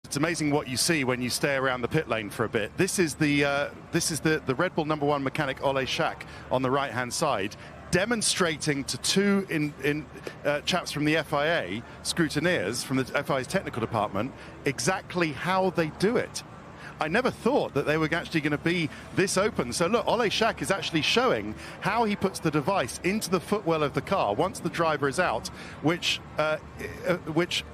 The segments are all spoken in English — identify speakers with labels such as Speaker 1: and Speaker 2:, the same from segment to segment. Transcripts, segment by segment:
Speaker 1: It's amazing what you see when you stay around the pit lane for a bit. This is the Red Bull #1 mechanic Ole Schack on the right-hand side, demonstrating to two chaps from the FIA, scrutineers from the FIA's technical department, exactly how they do it. I never thought that they were actually going to be this open. So look, Ole Schack is actually showing how he puts the device into the footwell of the car once the driver is out, which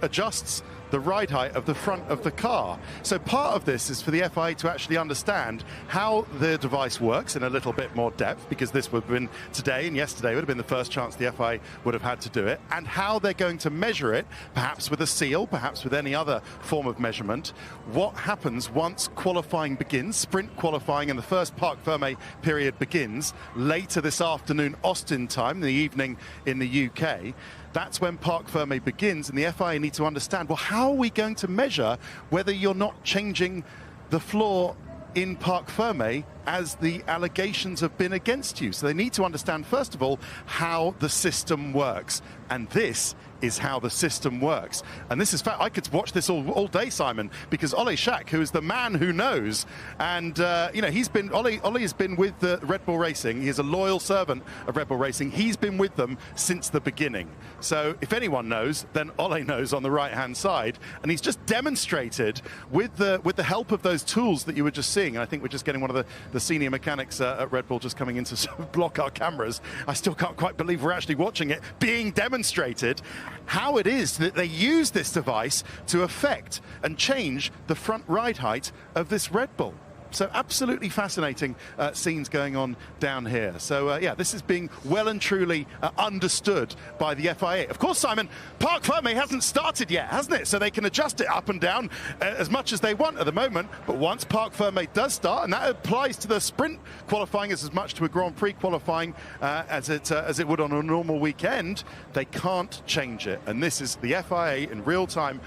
Speaker 1: adjusts the ride height of the front of the car. So part of this is for the FIA to actually understand how the device works in a little bit more depth, because this would have been today and yesterday would have been the first chance the FIA would have had to do it, and how they're going to measure it, perhaps with a seal, perhaps with any other form of measurement. What happens once qualifying begins, sprint qualifying, and the first Parc Ferme period begins later this afternoon, Austin time, in the evening in the UK. That's when Parc Ferme begins, and the FIA need to understand, well, how are we going to measure whether you're not changing the floor in Parc Ferme as the allegations have been against you? So they need to understand, first of all, how the system works. And this is how the system works. And this is fact. I could watch this all day, Simon, because Ole Schack, who is the man who knows, and you know, Ole has been with the Red Bull Racing. He is a loyal servant of Red Bull Racing. He's been with them since the beginning. So if anyone knows, then Ole knows on the right-hand side, and he's just demonstrated with the help of those tools that you were just seeing. And I think we're just getting one of the senior mechanics at Red Bull just coming in to sort of block our cameras. I still can't quite believe we're actually watching it being demonstrated, how it is that they use this device to affect and change the front ride height of this Red Bull. So absolutely fascinating scenes going on down here. So yeah, this is being well and truly understood by the FIA. Of course, Simon, Parc Ferme hasn't started yet, hasn't it? So they can adjust it up and down as much as they want at the moment. But once Parc Ferme does start, and that applies to the sprint qualifying as much to a Grand Prix qualifying as it would on a normal weekend, they can't change it. And this is the FIA in real time,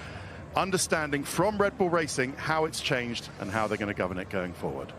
Speaker 1: understanding from Red Bull Racing how it's changed and how they're going to govern it going forward.